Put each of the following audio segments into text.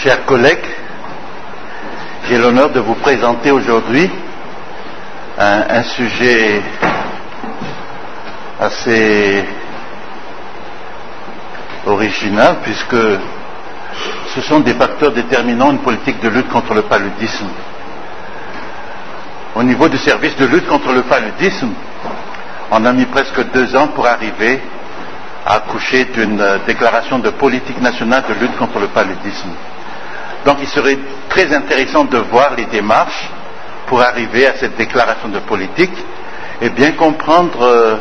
Chers collègues, j'ai l'honneur de vous présenter aujourd'hui un sujet assez original puisque ce sont des facteurs déterminants une politique de lutte contre le paludisme. Au niveau du service de lutte contre le paludisme, on a mis presque 2 ans pour arriver à accoucher d'une déclaration de politique nationale de lutte contre le paludisme. Donc il serait très intéressant de voir les démarches pour arriver à cette déclaration de politique et bien comprendre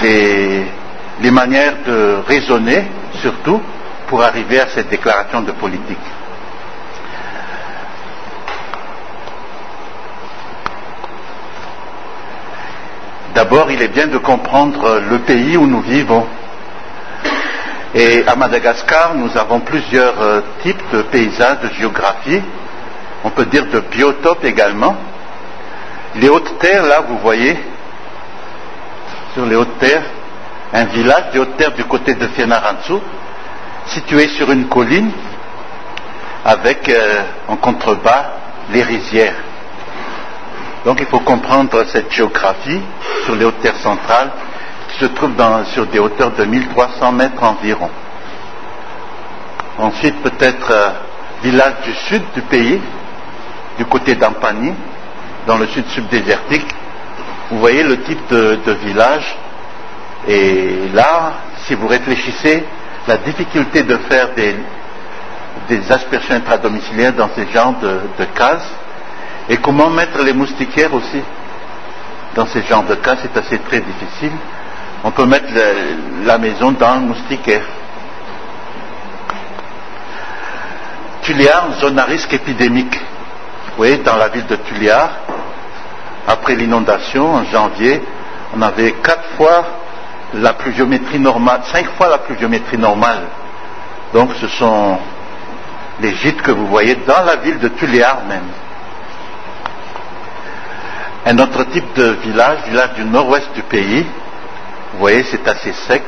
les manières de raisonner, surtout, pour arriver à cette déclaration de politique. D'abord, il est bien de comprendre le pays où nous vivons. Et à Madagascar, nous avons plusieurs types de paysages, de géographie. On peut dire de biotopes également. Les hautes terres, là, vous voyez, sur les hautes terres, un village des hautes terres du côté de Fianarantsoa, situé sur une colline, avec en contrebas les rizières. Donc il faut comprendre cette géographie sur les hautes terres centrales qui se trouvent sur des hauteurs de 1300 mètres environ. Ensuite peut-être village du sud du pays, du côté d'Ampani, dans le sud subdésertique. Vous voyez le type de village. Et là, si vous réfléchissez, la difficulté de faire des aspersions intradomiciliaires dans ces genres de cases, et comment mettre les moustiquaires aussi dans ces genres de cas, c'est assez très difficile. On peut mettre la maison dans le moustiquaire. Tuliar, zone à risque épidémique. Vous voyez, dans la ville de Tuliar, après l'inondation en janvier, on avait 4 fois la pluviométrie normale, 5 fois la pluviométrie normale. Donc ce sont les gîtes que vous voyez dans la ville de Tuliar même. Un autre type de village du nord-ouest du pays, vous voyez, c'est assez sec.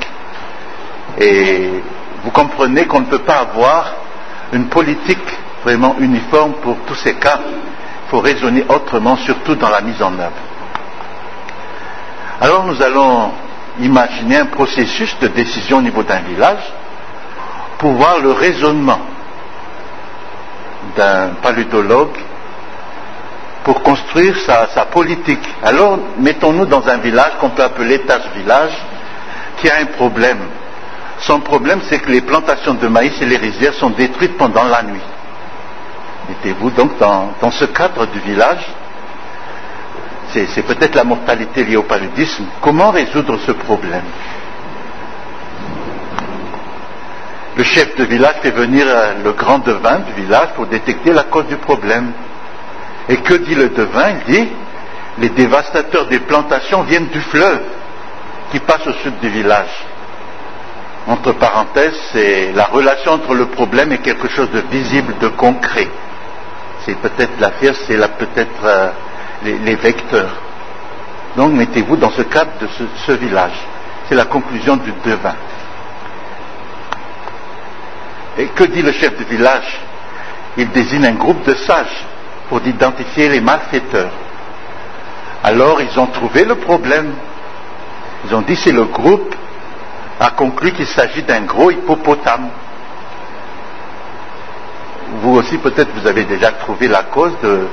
Et vous comprenez qu'on ne peut pas avoir une politique vraiment uniforme pour tous ces cas. Il faut raisonner autrement, surtout dans la mise en œuvre. Alors nous allons imaginer un processus de décision au niveau d'un village pour voir le raisonnement d'un paludologue pour construire sa politique. Alors, mettons-nous dans un village qu'on peut appeler Tâche-Village, qui a un problème. Son problème, c'est que les plantations de maïs et les rizières sont détruites pendant la nuit. Mettez-vous donc dans ce cadre du village. C'est peut-être la mortalité liée au paludisme. Comment résoudre ce problème? Le chef de village fait venir le grand devin du village pour détecter la cause du problème. Et que dit le devin? Il dit, les dévastateurs des plantations viennent du fleuve qui passe au sud du village. Entre parenthèses, c'est la relation entre le problème et quelque chose de visible, de concret. C'est peut-être l'affaire, c'est peut-être les vecteurs. Donc mettez-vous dans ce cadre de ce village. C'est la conclusion du devin. Et que dit le chef du village? Il désigne un groupe de sages pour identifier les malfaiteurs. Alors ils ont trouvé le problème. Ils ont dit c'est le groupe a conclu qu'il s'agit d'un gros hippopotame. Vous aussi peut-être vous avez déjà trouvé la cause de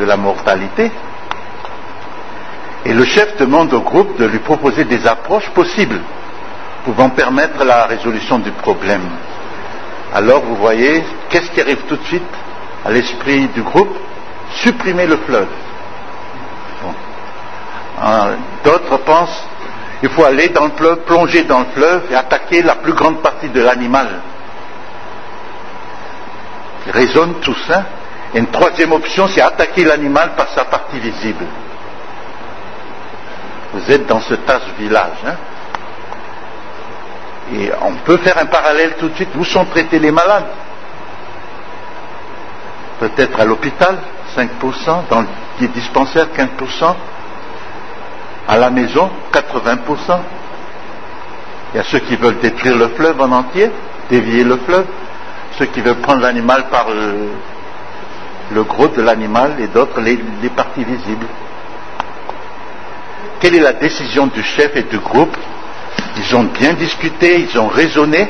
la mortalité. Et le chef demande au groupe de lui proposer des approches possibles pouvant permettre la résolution du problème. Alors vous voyez, qu'est-ce qui arrive tout de suite à l'esprit du groupe? Supprimer le fleuve. Bon. D'autres pensent il faut aller dans le fleuve, plonger dans le fleuve et attaquer la plus grande partie de l'animal. Ils raisonnent tout ça. Et une troisième option, c'est attaquer l'animal par sa partie visible. Vous êtes dans ce Tâche-Village. Et on peut faire un parallèle tout de suite. Où sont traités les malades? Peut-être à l'hôpital, 5%, dans les dispensaires, 15%, à la maison, 80%. Il y a ceux qui veulent détruire le fleuve en entier, dévier le fleuve. ceux qui veulent prendre l'animal par le gros de l'animal et d'autres les parties visibles. Quelle est la décision du chef et du groupe? Ils ont bien discuté, ils ont raisonné,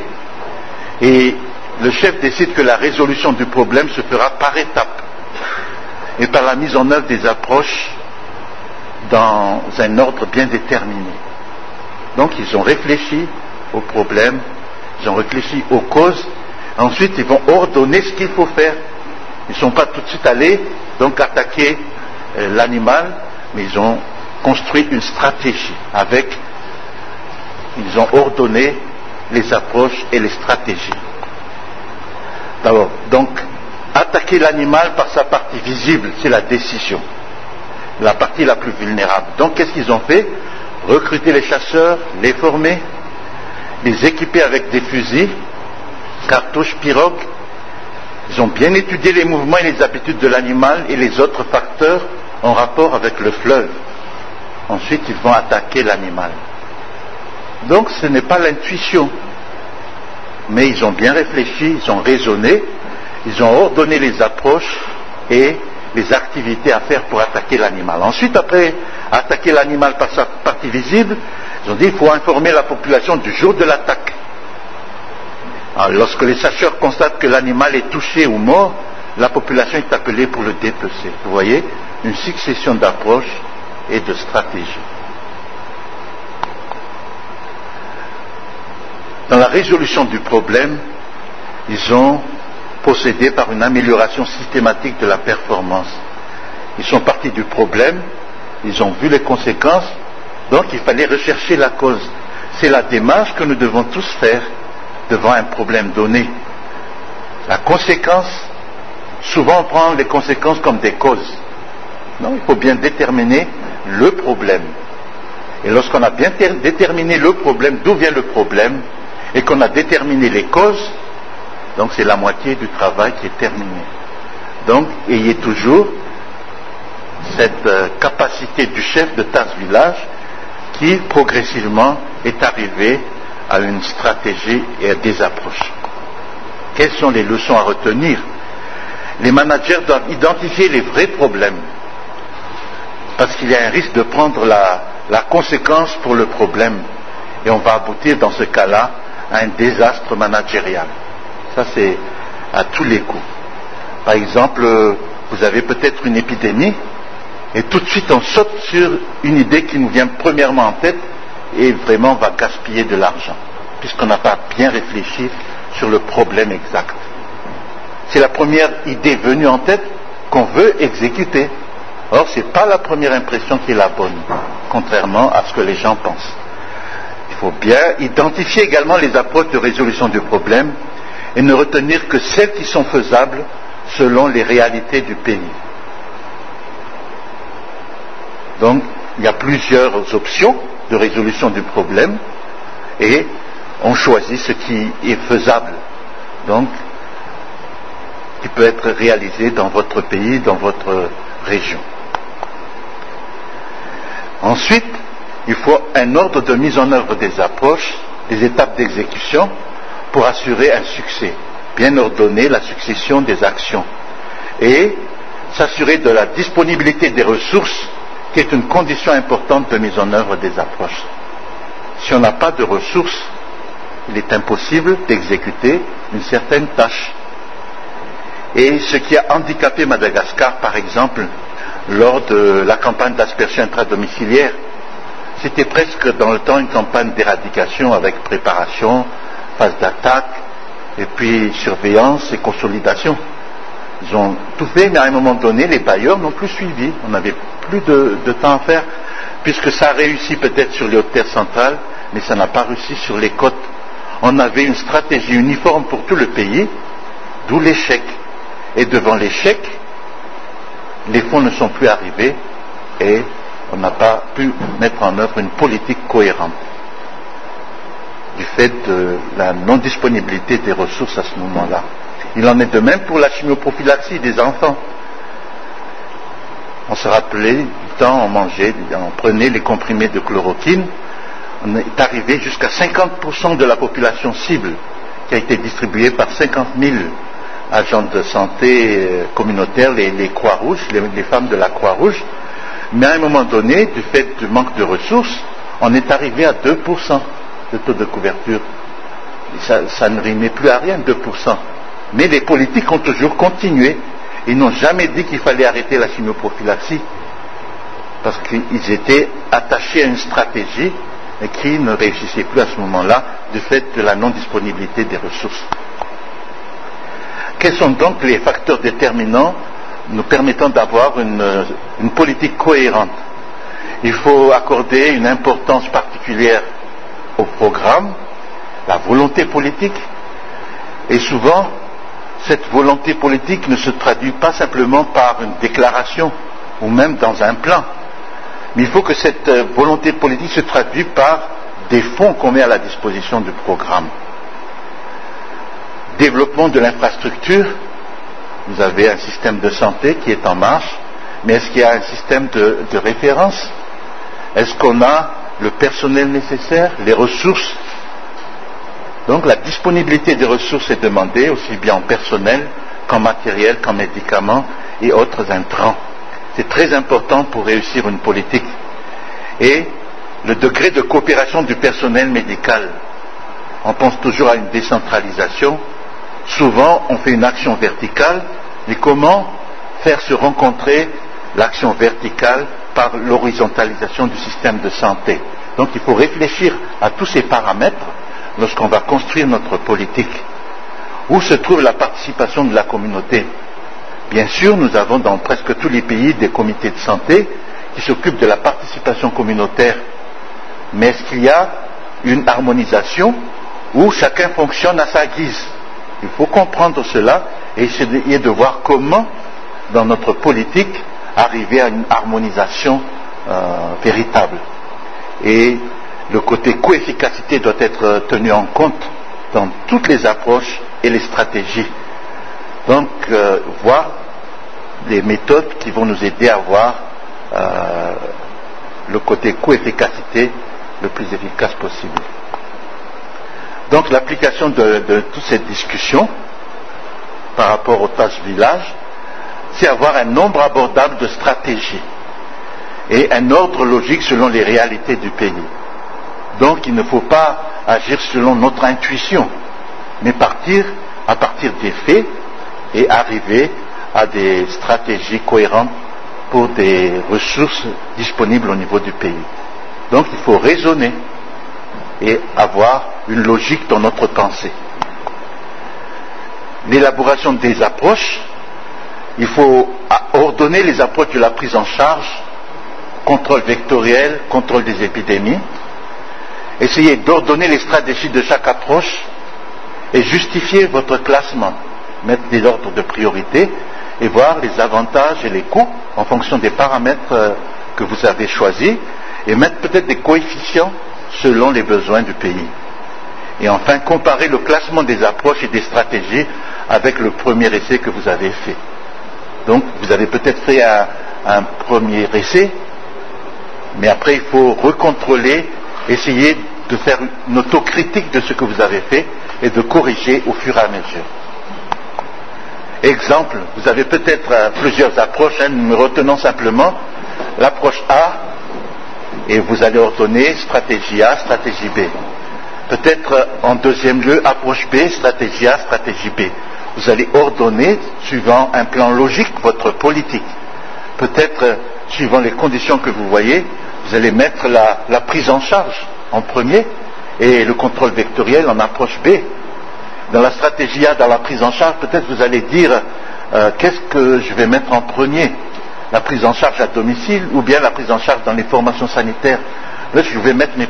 et le chef décide que la résolution du problème se fera par étapes et par la mise en œuvre des approches dans un ordre bien déterminé. Donc ils ont réfléchi au problème, ils ont réfléchi aux causes, ensuite ils vont ordonner ce qu'il faut faire. Ils ne sont pas tout de suite allés donc attaquer l'animal, mais ils ont construit une stratégie ils ont ordonné les approches et les stratégies. D'abord, donc, attaquer l'animal par sa partie visible, c'est la décision, la partie la plus vulnérable. Donc, qu'est-ce qu'ils ont fait? Recruter les chasseurs, les former, les équiper avec des fusils, cartouches, pirogues. Ils ont bien étudié les mouvements et les habitudes de l'animal et les autres facteurs en rapport avec le fleuve. Ensuite, ils vont attaquer l'animal. Donc, ce n'est pas l'intuition, mais ils ont bien réfléchi, ils ont raisonné, ils ont ordonné les approches et les activités à faire pour attaquer l'animal. Ensuite, après attaquer l'animal par sa partie visible, ils ont dit qu'il faut informer la population du jour de l'attaque. Alors, lorsque les chasseurs constatent que l'animal est touché ou mort, la population est appelée pour le dépecer. Vous voyez, une succession d'approches et de stratégies. Dans la résolution du problème, ils ont procédé par une amélioration systématique de la performance. Ils sont partis du problème, ils ont vu les conséquences, donc il fallait rechercher la cause. C'est la démarche que nous devons tous faire devant un problème donné. La conséquence, souvent on prend les conséquences comme des causes. Non, il faut bien déterminer le problème. Et lorsqu'on a bien déterminé le problème, d'où vient le problème, et qu'on a déterminé les causes, donc c'est la moitié du travail qui est terminé. Donc, ayez toujours cette capacité du chef de Tasse-Village qui, progressivement, est arrivé à une stratégie et à des approches. Quelles sont les leçons à retenir? Les managers doivent identifier les vrais problèmes, parce qu'il y a un risque de prendre la conséquence pour le problème, et on va aboutir dans ce cas-là à un désastre managérial. Ça, c'est à tous les coups. Par exemple, vous avez peut-être une épidémie, et tout de suite on saute sur une idée qui nous vient premièrement en tête, et vraiment on va gaspiller de l'argent, puisqu'on n'a pas bien réfléchi sur le problème exact. C'est la première idée venue en tête qu'on veut exécuter. Or, ce n'est pas la première impression qui est la bonne, contrairement à ce que les gens pensent. Il faut bien identifier également les approches de résolution du problème et ne retenir que celles qui sont faisables selon les réalités du pays. Donc, il y a plusieurs options de résolution du problème et on choisit ce qui est faisable, donc qui peut être réalisé dans votre pays, dans votre région. Ensuite, il faut un ordre de mise en œuvre des approches, des étapes d'exécution pour assurer un succès, bien ordonner la succession des actions et s'assurer de la disponibilité des ressources qui est une condition importante de mise en œuvre des approches. Si on n'a pas de ressources, il est impossible d'exécuter une certaine tâche. Et ce qui a handicapé Madagascar, par exemple, lors de la campagne d'aspersion intradomiciliaire, c'était presque dans le temps une campagne d'éradication avec préparation, phase d'attaque, et puis surveillance et consolidation. Ils ont tout fait, mais à un moment donné, les bailleurs n'ont plus suivi. On n'avait plus de temps à faire, puisque ça a réussi peut-être sur les hautes terres centrales, mais ça n'a pas réussi sur les côtes. On avait une stratégie uniforme pour tout le pays, d'où l'échec. Et devant l'échec, les fonds ne sont plus arrivés et on n'a pas pu mettre en œuvre une politique cohérente du fait de la non-disponibilité des ressources à ce moment-là. Il en est de même pour la chimioprophylaxie des enfants. On se rappelait du temps, on prenait les comprimés de chloroquine, on est arrivé jusqu'à 50% de la population cible qui a été distribué par 50 000 agents de santé communautaires, les Croix-Rouges, les femmes de la Croix-Rouge. Mais à un moment donné, du fait du manque de ressources, on est arrivé à 2% de taux de couverture. Ça ne rimait plus à rien, 2%. Mais les politiques ont toujours continué. Ils n'ont jamais dit qu'il fallait arrêter la chimioprophylaxie, parce qu'ils étaient attachés à une stratégie qui ne réussissait plus à ce moment-là, du fait de la non-disponibilité des ressources. Quels sont donc les facteurs déterminants nous permettant d'avoir une politique cohérente? Il faut accorder une importance particulière au programme, la volonté politique, et souvent, cette volonté politique ne se traduit pas simplement par une déclaration ou même dans un plan, mais il faut que cette volonté politique se traduise par des fonds qu'on met à la disposition du programme. Développement de l'infrastructure, vous avez un système de santé qui est en marche, mais est-ce qu'il y a un système de référence? Est-ce qu'on a le personnel nécessaire, les ressources? Donc la disponibilité des ressources est demandée, aussi bien en personnel qu'en matériel, qu'en médicaments et autres intrants. C'est très important pour réussir une politique. Et le degré de coopération du personnel médical. On pense toujours à une décentralisation. Souvent, on fait une action verticale, mais comment faire se rencontrer l'action verticale par l'horizontalisation du système de santé? Donc il faut réfléchir à tous ces paramètres lorsqu'on va construire notre politique. Où se trouve la participation de la communauté? Bien sûr, nous avons dans presque tous les pays des comités de santé qui s'occupent de la participation communautaire. Mais est-ce qu'il y a une harmonisation où chacun fonctionne à sa guise? Il faut comprendre cela et essayer de voir comment, dans notre politique, arriver à une harmonisation véritable. Et le côté coefficacité doit être tenu en compte dans toutes les approches et les stratégies. Donc, voir des méthodes qui vont nous aider à voir le côté coefficacité le plus efficace possible. Donc, l'application de toute cette discussion par rapport aux tâches village, c'est avoir un nombre abordable de stratégies et un ordre logique selon les réalités du pays. Donc il ne faut pas agir selon notre intuition, mais partir à partir des faits et arriver à des stratégies cohérentes pour des ressources disponibles au niveau du pays. Donc il faut raisonner et avoir une logique dans notre pensée. L'élaboration des approches, il faut ordonner les approches de la prise en charge, contrôle vectoriel, contrôle des épidémies, essayez d'ordonner les stratégies de chaque approche et justifier votre classement, mettre des ordres de priorité et voir les avantages et les coûts en fonction des paramètres que vous avez choisis et mettre peut-être des coefficients selon les besoins du pays. Et enfin, comparer le classement des approches et des stratégies avec le premier essai que vous avez fait. Donc, vous avez peut-être fait un premier essai, mais après il faut recontrôler, essayer de faire une autocritique de ce que vous avez fait et de corriger au fur et à mesure. Exemple, vous avez peut-être plusieurs approches, nous retenons simplement l'approche A et vous allez ordonner stratégie A, stratégie B. Peut-être en deuxième lieu, approche B, stratégie A, stratégie B. Vous allez ordonner, suivant un plan logique, votre politique. Peut-être, suivant les conditions que vous voyez, vous allez mettre la prise en charge en premier et le contrôle vectoriel en approche B. Dans la stratégie A, dans la prise en charge, peut-être vous allez dire qu'est-ce que je vais mettre en premier? La prise en charge à domicile ou bien la prise en charge dans les formations sanitaires? Là, je vais mettre mes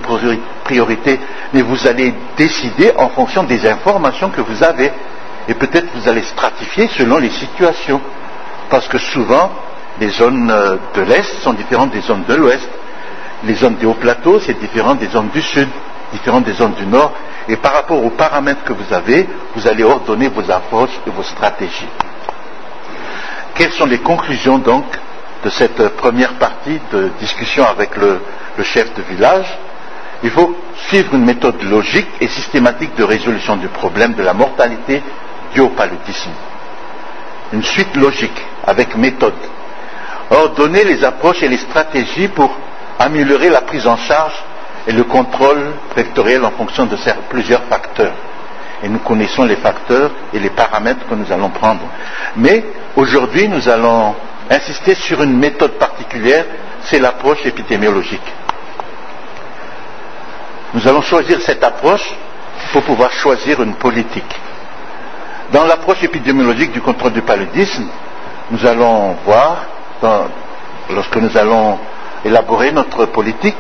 priorités, mais vous allez décider en fonction des informations que vous avez. Et peut-être vous allez stratifier selon les situations. Parce que souvent, les zones de l'Est sont différentes des zones de l'Ouest. Les zones des hauts plateaux, c'est différent des zones du Sud, différent des zones du Nord. Et par rapport aux paramètres que vous avez, vous allez ordonner vos approches et vos stratégies. Quelles sont les conclusions donc de cette première partie de discussion avec le chef de village? Il faut suivre une méthode logique et systématique de résolution du problème de la mortalité due au paludisme. Une suite logique, avec méthode. Ordonner les approches et les stratégies pour améliorer la prise en charge et le contrôle vectoriel en fonction de plusieurs facteurs. Et nous connaissons les facteurs et les paramètres que nous allons prendre. Mais aujourd'hui, nous allons insister sur une méthode particulière, c'est l'approche épidémiologique. Nous allons choisir cette approche pour pouvoir choisir une politique. Dans l'approche épidémiologique du contrôle du paludisme, nous allons voir, lorsque nous allons élaborer notre politique,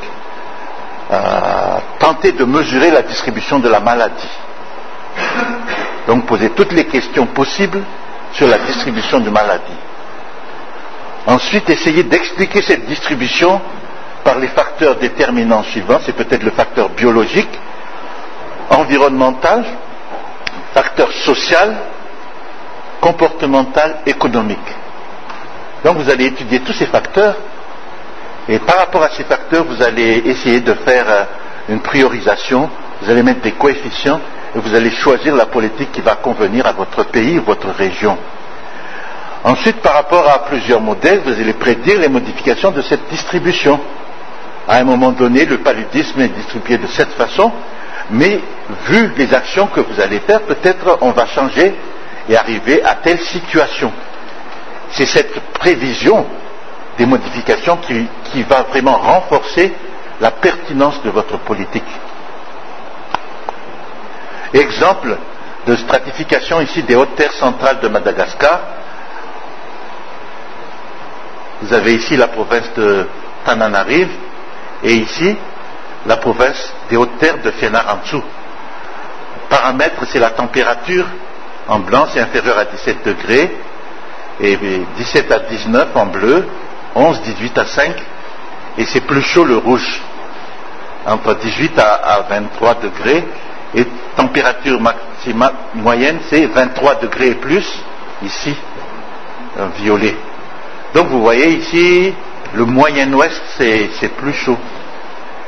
tenter de mesurer la distribution de la maladie. Donc poser toutes les questions possibles sur la distribution de maladie. Ensuite, essayer d'expliquer cette distribution par les facteurs déterminants suivants. C'est peut-être le facteur biologique, environnemental, facteur social, comportemental, économique. Donc vous allez étudier tous ces facteurs et par rapport à ces facteurs, vous allez essayer de faire une priorisation, vous allez mettre des coefficients et vous allez choisir la politique qui va convenir à votre pays ou votre région. Ensuite, par rapport à plusieurs modèles, vous allez prédire les modifications de cette distribution. À un moment donné, le paludisme est distribué de cette façon, mais vu les actions que vous allez faire, peut-être on va changer et arriver à telle situation. C'est cette prévision des modifications qui va vraiment renforcer la pertinence de votre politique. Exemple de stratification ici des hautes terres centrales de Madagascar. Vous avez ici la province de Tananarive et ici la province des hautes terres de Fianarantsoa. Paramètre, c'est la température. En blanc, c'est inférieur à 17 degrés. Et 17 à 19 en bleu, 11, 18 à 5. Et c'est plus chaud le rouge. Entre 18 à 23 degrés. Et température maximale moyenne, c'est 23 degrés et plus. Ici, en violet. Donc vous voyez ici, le Moyen-Ouest, c'est plus chaud.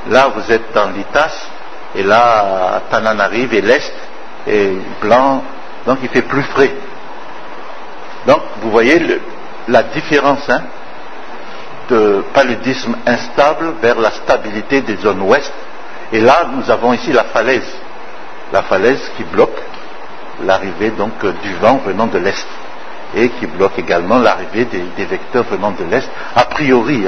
Là, vous êtes dans l'Itas, et là, Tananarive et l'Est est blanc, donc il fait plus frais. Donc, vous voyez la différence de paludisme instable vers la stabilité des zones ouest. Et là, nous avons ici la falaise qui bloque l'arrivée donc du vent venant de l'est. Et qui bloque également l'arrivée des vecteurs venant de l'Est, a priori.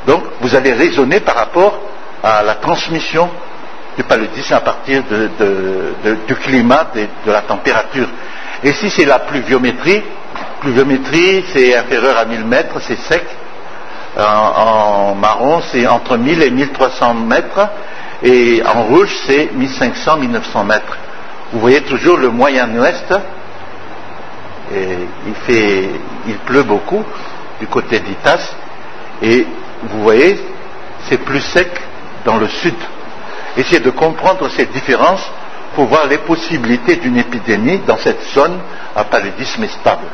Donc, vous allez raisonner par rapport à la transmission du paludisme à partir du climat, de la température. Et si c'est la pluviométrie, c'est inférieur à 1000 mètres, c'est sec. En marron, c'est entre 1000 et 1300 mètres. Et en rouge, c'est 1500, 1900 mètres. Vous voyez toujours le Moyen-Ouest. Et il pleut beaucoup du côté d'Itas et vous voyez c'est plus sec dans le sud. Essayez de comprendre ces différences pour voir les possibilités d'une épidémie dans cette zone à paludisme stable.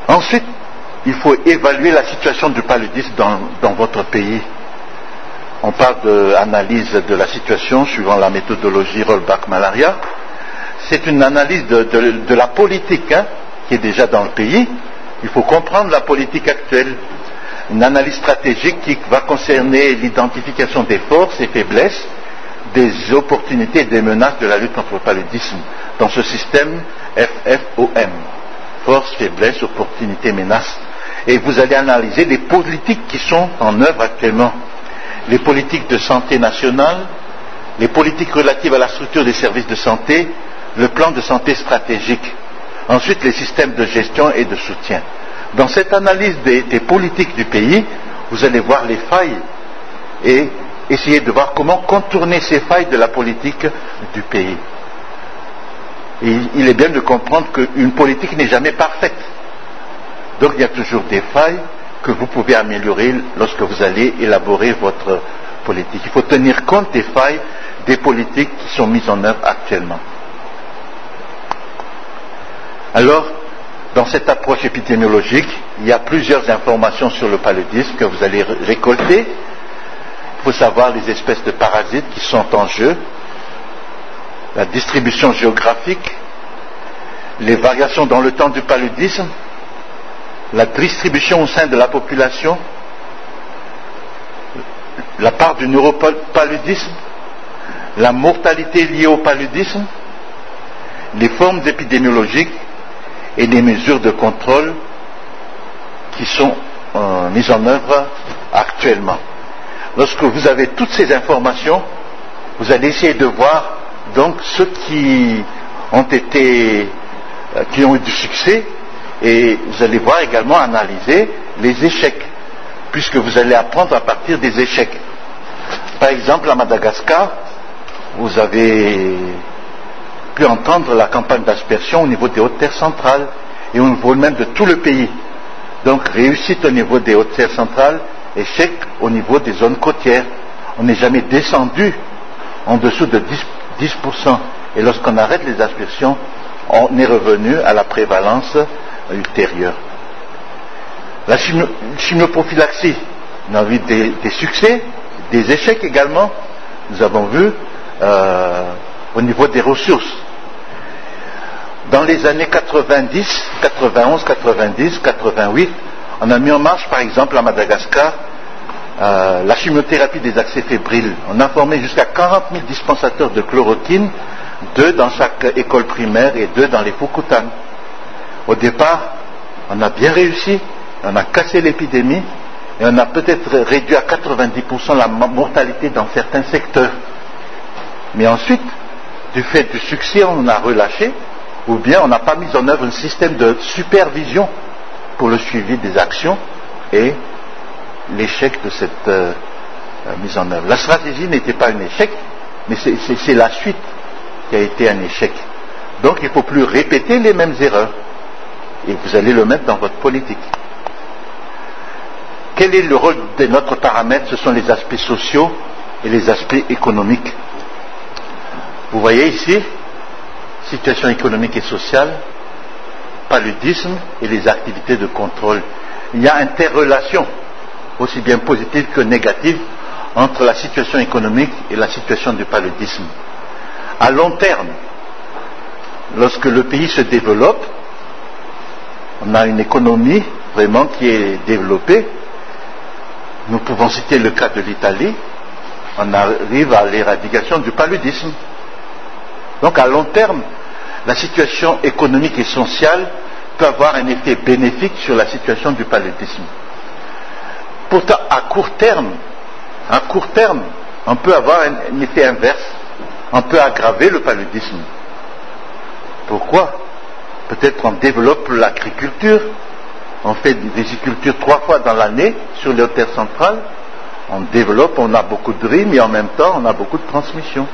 Ensuite, il faut évaluer la situation du paludisme dans votre pays. On parle d'analyse de la situation suivant la méthodologie Rollbach-Malaria. C'est une analyse de la politique qui est déjà dans le pays. Il faut comprendre la politique actuelle. Une analyse stratégique qui va concerner l'identification des forces et faiblesses, des opportunités et des menaces de la lutte contre le paludisme dans ce système FFOM. Forces, faiblesses, opportunités, menaces. Et vous allez analyser les politiques qui sont en œuvre actuellement. Les politiques de santé nationale, les politiques relatives à la structure des services de santé, le plan de santé stratégique. Ensuite, les systèmes de gestion et de soutien. Dans cette analyse des politiques du pays, vous allez voir les failles et essayer de voir comment contourner ces failles de la politique du pays. Et il est bien de comprendre qu'une politique n'est jamais parfaite. Donc il y a toujours des failles que vous pouvez améliorer lorsque vous allez élaborer votre politique. Il faut tenir compte des failles des politiques qui sont mises en œuvre actuellement. Alors, Dans cette approche épidémiologique, il y a plusieurs informations sur le paludisme que vous allez récolter. Il faut savoir les espèces de parasites qui sont en jeu, la distribution géographique, les variations dans le temps du paludisme, la distribution au sein de la population, la part du neuropaludisme, la mortalité liée au paludisme, les formes épidémiologiques et les mesures de contrôle qui sont mises en œuvre actuellement. Lorsque vous avez toutes ces informations, vous allez essayer de voir donc ceux qui ont eu du succès, et vous allez voir également analyser les échecs, puisque vous allez apprendre à partir des échecs. Par exemple, à Madagascar, vous avez pu entendre la campagne d'aspersion au niveau des Hautes-Terres centrales et au niveau même de tout le pays. Donc réussite au niveau des Hautes-Terres centrales, échec au niveau des zones côtières. On n'est jamais descendu en dessous de 10%. Et lorsqu'on arrête les aspersions, on est revenu à la prévalence ultérieure. La chimioprophylaxie, on a vu des succès, des échecs également. Nous avons vu au niveau des ressources. Dans les années 90, 91, 90, 88, on a mis en marche par exemple à Madagascar la chimiothérapie des accès fébriles. On a formé jusqu'à 40 000 dispensateurs de chloroquine, 2 dans chaque école primaire et 2 dans les Fukutang. Au départ, on a bien réussi, on a cassé l'épidémie et on a peut-être réduit à 90% la mortalité dans certains secteurs. Mais ensuite, du fait du succès, on a relâché, ou bien on n'a pas mis en œuvre un système de supervision pour le suivi des actions et l'échec de cette mise en œuvre. La stratégie n'était pas un échec, mais c'est la suite qui a été un échec. Donc il ne faut plus répéter les mêmes erreurs et vous allez le mettre dans votre politique. Quel est le rôle de notre paramètre? Ce sont les aspects sociaux et les aspects économiques. Vous voyez ici, situation économique et sociale, paludisme et les activités de contrôle. Il y a interrelation, aussi bien positive que négative, entre la situation économique et la situation du paludisme. À long terme, lorsque le pays se développe, on a une économie vraiment qui est développée. Nous pouvons citer le cas de l'Italie. On arrive à l'éradication du paludisme. Donc à long terme, la situation économique et sociale peut avoir un effet bénéfique sur la situation du paludisme. Pourtant, à court terme, on peut avoir un effet inverse. On peut aggraver le paludisme. Pourquoi? Peut-être on développe l'agriculture, on fait des rizicultures 3 fois dans l'année sur les Hautes-Terres centrales, on développe, on a beaucoup de riz, mais en même temps on a beaucoup de transmission.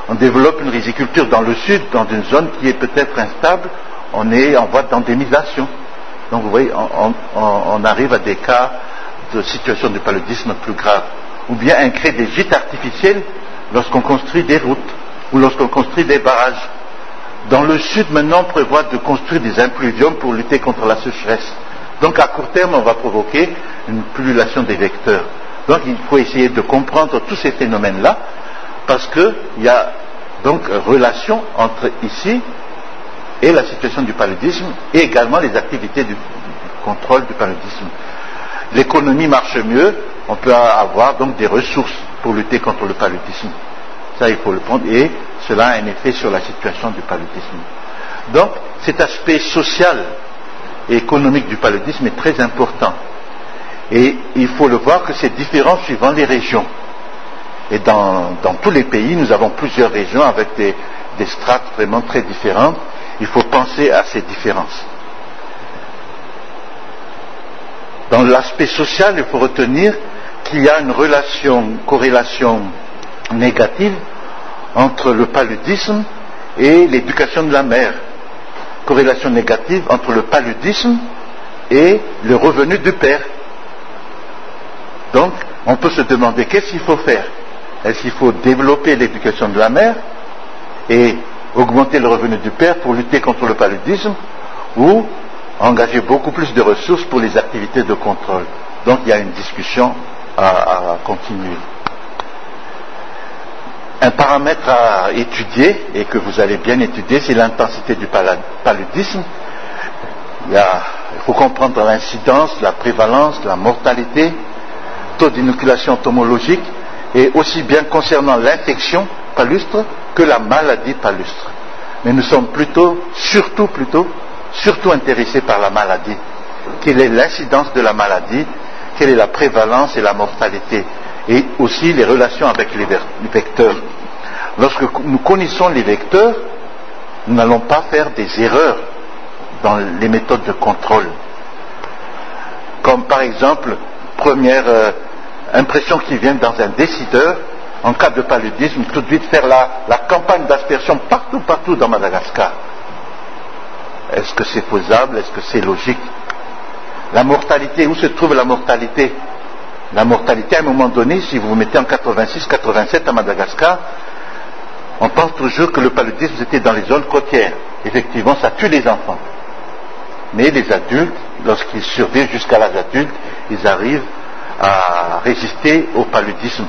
On développe une riziculture dans le sud, dans une zone qui est peut-être instable, on est en voie d'endémisation. Donc vous voyez, on arrive à des cas de situation de paludisme plus grave. Ou bien on crée des gîtes artificiels lorsqu'on construit des routes ou lorsqu'on construit des barrages. Dans le sud, maintenant, on prévoit de construire des impluviums pour lutter contre la sécheresse. Donc à court terme, on va provoquer une pullulation des vecteurs. Donc il faut essayer de comprendre tous ces phénomènes-là, parce qu'il y a donc relation entre ici et la situation du paludisme, et également les activités du contrôle du paludisme. L'économie marche mieux, on peut avoir donc des ressources pour lutter contre le paludisme. Ça, il faut le prendre, et cela a un effet sur la situation du paludisme. Donc, cet aspect social et économique du paludisme est très important. Et il faut le voir que c'est différent suivant les régions. Et dans tous les pays, nous avons plusieurs régions avec des strates vraiment très différentes. Il faut penser à ces différences. Dans l'aspect social, il faut retenir qu'il y a une corrélation négative entre le paludisme et l'éducation de la mère. Corrélation négative entre le paludisme et le revenu du père. Donc, on peut se demander qu'est-ce qu'il faut faire. Est-ce qu'il faut développer l'éducation de la mère et augmenter le revenu du père pour lutter contre le paludisme, ou engager beaucoup plus de ressources pour les activités de contrôle. Donc il y a une discussion à continuer. Un paramètre à étudier, et que vous allez bien étudier, c'est l'intensité du paludisme. Il faut comprendre l'incidence, la prévalence, la mortalité, taux d'inoculation entomologique, et aussi bien concernant l'infection palustre que la maladie palustre. Mais nous sommes surtout intéressés par la maladie. Quelle est l'incidence de la maladie? Quelle est la prévalence et la mortalité? Et aussi les relations avec les vecteurs. Lorsque nous connaissons les vecteurs, nous n'allons pas faire des erreurs dans les méthodes de contrôle. Comme par exemple, première impression qui vient dans un décideur, en cas de paludisme, tout de suite faire la campagne d'aspersion partout dans Madagascar. Est-ce que c'est faisable? Est-ce que c'est logique? La mortalité, où se trouve la mortalité? La mortalité, à un moment donné, si vous vous mettez en 86-87 à Madagascar, on pense toujours que le paludisme était dans les zones côtières. Effectivement, ça tue les enfants. Mais les adultes, lorsqu'ils survivent jusqu'à l'âge adulte, ils arrivent à résister au paludisme.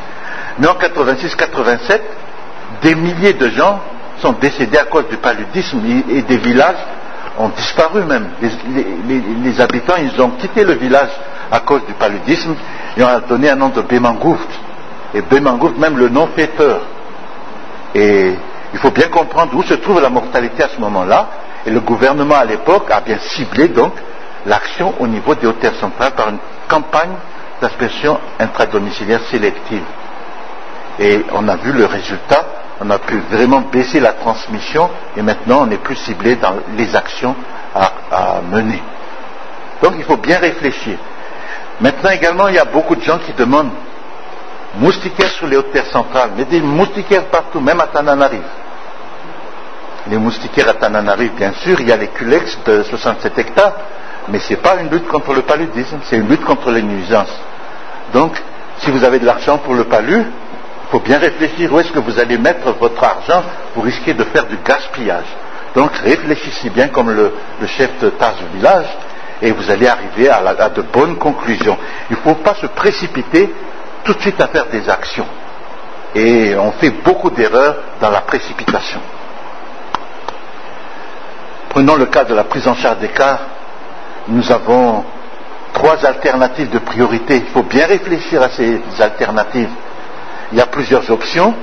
Mais en 86-87, des milliers de gens sont décédés à cause du paludisme et des villages ont disparu même. Les habitants, ils ont quitté le village à cause du paludisme et on a donné un nom de Bémangourt. Et Bémangourt, même le nom fait peur. Et il faut bien comprendre où se trouve la mortalité à ce moment-là. Et le gouvernement à l'époque a bien ciblé donc l'action au niveau des Hautes-Terres centrales par une campagne d'aspersion intradomiciliaire sélective. Et on a vu le résultat, on a pu vraiment baisser la transmission et maintenant on est plus ciblé dans les actions à mener. Donc il faut bien réfléchir. Maintenant également il y a beaucoup de gens qui demandent moustiquaires sur les Hautes-Terres centrales, mais des moustiquaires partout, même à Tananarive. Les moustiquaires à Tananarive, bien sûr, il y a les culex de 67 hectares, mais ce n'est pas une lutte contre le paludisme, c'est une lutte contre les nuisances. Donc, si vous avez de l'argent pour le palu, il faut bien réfléchir où est-ce que vous allez mettre votre argent pour risquer de faire du gaspillage. Donc, réfléchissez bien comme le chef de tâche du village, et vous allez arriver à de bonnes conclusions. Il ne faut pas se précipiter tout de suite à faire des actions. Et on fait beaucoup d'erreurs dans la précipitation. Prenons le cas de la prise en charge des cas. Nous avons 3 alternatives de priorité. Il faut bien réfléchir à ces alternatives. Il y a plusieurs options.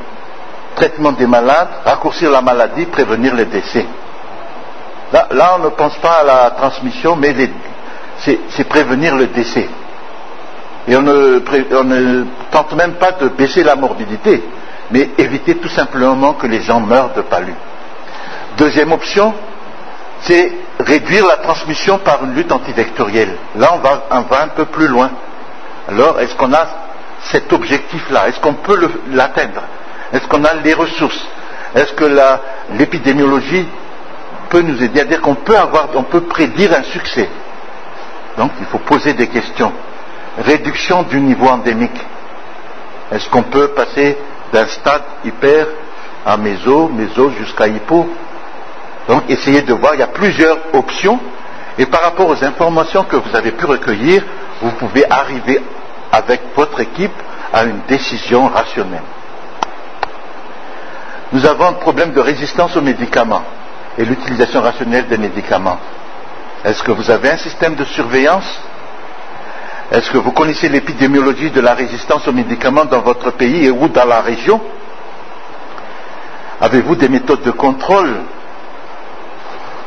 Traitement des malades, raccourcir la maladie, prévenir les décès. Là on ne pense pas à la transmission, mais c'est prévenir le décès. Et on ne tente même pas de baisser la morbidité, mais éviter tout simplement que les gens meurent de palu. Deuxième option, c'est réduire la transmission par une lutte antivectorielle. Là, on va un peu plus loin. Alors, est-ce qu'on a cet objectif-là? Est-ce qu'on peut l'atteindre? Est-ce qu'on a les ressources? Est-ce que l'épidémiologie peut nous aider à dire qu'on peut prédire un succès? Donc, il faut poser des questions. Réduction du niveau endémique. Est-ce qu'on peut passer d'un stade hyper à méso jusqu'à hypo? Donc essayez de voir, il y a plusieurs options et par rapport aux informations que vous avez pu recueillir, vous pouvez arriver avec votre équipe à une décision rationnelle. Nous avons un problème de résistance aux médicaments et l'utilisation rationnelle des médicaments. Est-ce que vous avez un système de surveillance? Est-ce que vous connaissez l'épidémiologie de la résistance aux médicaments dans votre pays et ou dans la région? Avez-vous des méthodes de contrôle?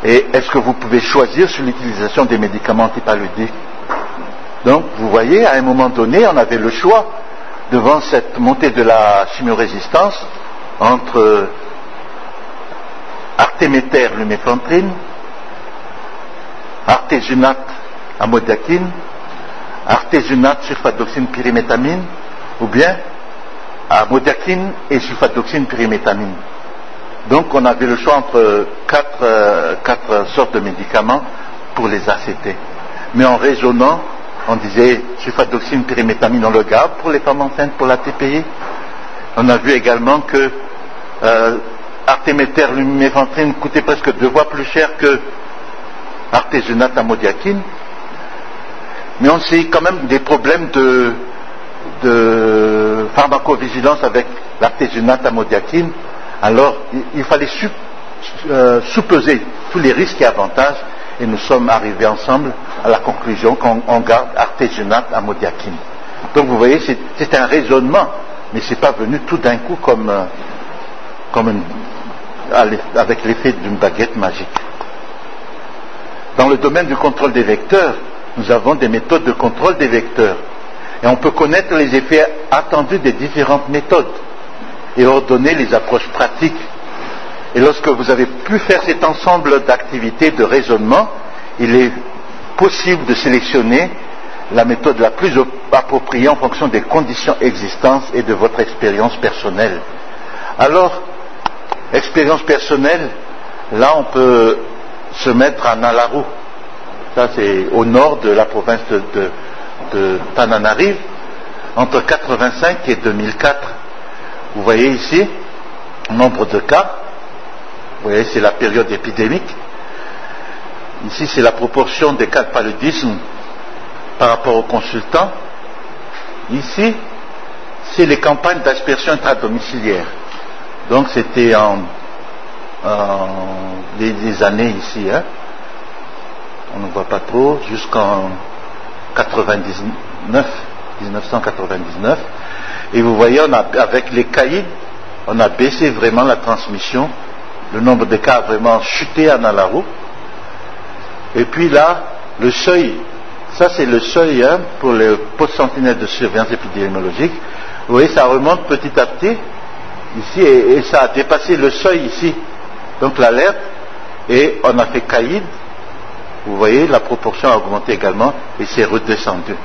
Et est-ce que vous pouvez choisir sur l'utilisation des médicaments antipaludiques? Donc, vous voyez, à un moment donné, on avait le choix, devant cette montée de la chimiorésistance, entre artéméter lumefantrine, artésunate amodiaquine, artésunate sulfadoxine pyrimétamine, ou bien amodiaquine et sulfadoxine pyrimétamine. Donc on avait le choix entre quatre sortes de médicaments pour les ACT. Mais en raisonnant, on disait sulfadoxine pyrimétamine, on le garde pour les femmes enceintes pour la TPI. On a vu également que artéméter lumefantrine coûtait presque 2 fois plus cher que artésunate amodiaquine, mais on sait quand même des problèmes de pharmacovigilance avec l'artésunate amodiaquine. Alors il fallait sous-peser tous les risques et avantages, et nous sommes arrivés ensemble à la conclusion qu'on garde artésunate amodiaquine. Donc vous voyez, c'est un raisonnement, mais c'est pas venu tout d'un coup avec l'effet d'une baguette magique. Dans le domaine du contrôle des vecteurs, nous avons des méthodes de contrôle des vecteurs. Et on peut connaître les effets attendus des différentes méthodes et ordonner les approches pratiques. Et lorsque vous avez pu faire cet ensemble d'activités de raisonnement, il est possible de sélectionner la méthode la plus appropriée en fonction des conditions existantes et de votre expérience personnelle. Alors, expérience personnelle, là on peut se mettre à Nalaru. Ça c'est au nord de la province de Tananarive, entre 85 et 2004. Vous voyez ici, nombre de cas. Vous voyez, c'est la période épidémique. Ici, c'est la proportion des cas de paludisme par rapport aux consultants. Ici, c'est les campagnes d'aspersion intradomiciliaire. Donc, c'était des années ici, hein. On ne voit pas trop, jusqu'en 1999. Et vous voyez, avec les caïds, on a baissé vraiment la transmission. Le nombre de cas a vraiment chuté à Nalaru. Et puis là, le seuil, ça c'est le seuil pour le poste sentinelle de surveillance épidémiologique. Vous voyez, ça remonte petit à petit ici et ça a dépassé le seuil ici. Donc l'alerte, et on a fait caïd. Vous voyez, la proportion a augmenté également et c'est redescendu.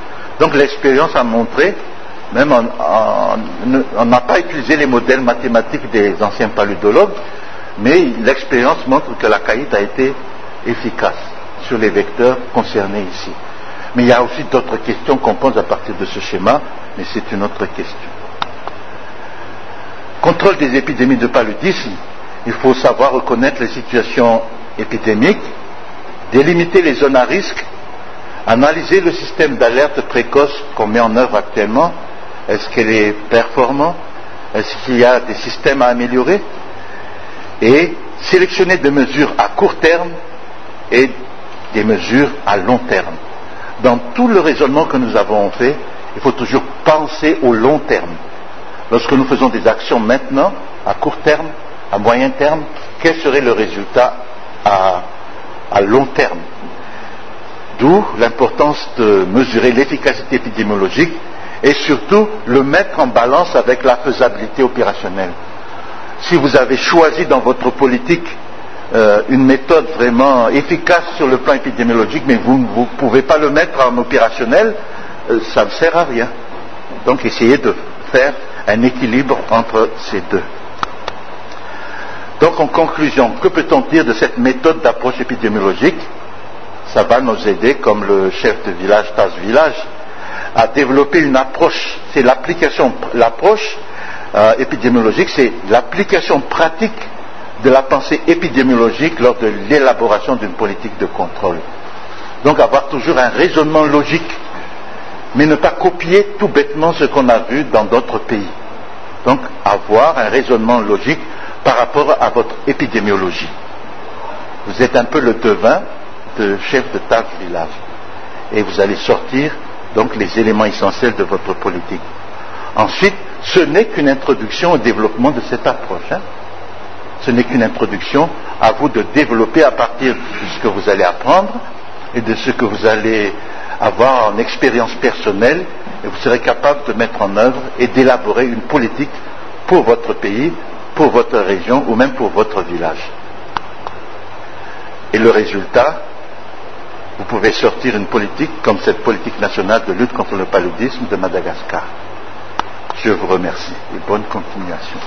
Donc l'expérience a montré, même on n'a pas utilisé les modèles mathématiques des anciens paludologues, mais l'expérience montre que la caïd a été efficace sur les vecteurs concernés ici. Mais il y a aussi d'autres questions qu'on pose à partir de ce schéma, mais c'est une autre question. Contrôle des épidémies de paludisme, il faut savoir reconnaître les situations épidémiques, délimiter les zones à risque, analyser le système d'alerte précoce qu'on met en œuvre actuellement. Est-ce qu'il est performant? Est-ce qu'il y a des systèmes à améliorer? Et sélectionner des mesures à court terme et des mesures à long terme. Dans tout le raisonnement que nous avons fait, il faut toujours penser au long terme. Lorsque nous faisons des actions maintenant, à court terme, à moyen terme, quel serait le résultat à long terme? D'où l'importance de mesurer l'efficacité épidémiologique et surtout le mettre en balance avec la faisabilité opérationnelle. Si vous avez choisi dans votre politique une méthode vraiment efficace sur le plan épidémiologique, mais vous ne pouvez pas le mettre en opérationnel, ça ne sert à rien. Donc essayez de faire un équilibre entre ces deux. Donc en conclusion, que peut-on dire de cette méthode d'approche épidémiologique? Ça va nous aider, comme le chef de village Taz Village, à développer une approche. C'est l'approche épidémiologique, c'est l'application pratique de la pensée épidémiologique lors de l'élaboration d'une politique de contrôle. Donc avoir toujours un raisonnement logique, mais ne pas copier tout bêtement ce qu'on a vu dans d'autres pays. Donc avoir un raisonnement logique par rapport à votre épidémiologie. Vous êtes un peu le devin de chef de Taz Village et vous allez sortir donc les éléments essentiels de votre politique. Ensuite, ce n'est qu'une introduction au développement de cette approche. Ce n'est qu'une introduction, à vous de développer à partir de ce que vous allez apprendre et de ce que vous allez avoir en expérience personnelle, et vous serez capable de mettre en œuvre et d'élaborer une politique pour votre pays, pour votre région ou même pour votre village. Et le résultat, vous pouvez sortir une politique comme cette politique nationale de lutte contre le paludisme de Madagascar. Je vous remercie et bonne continuation.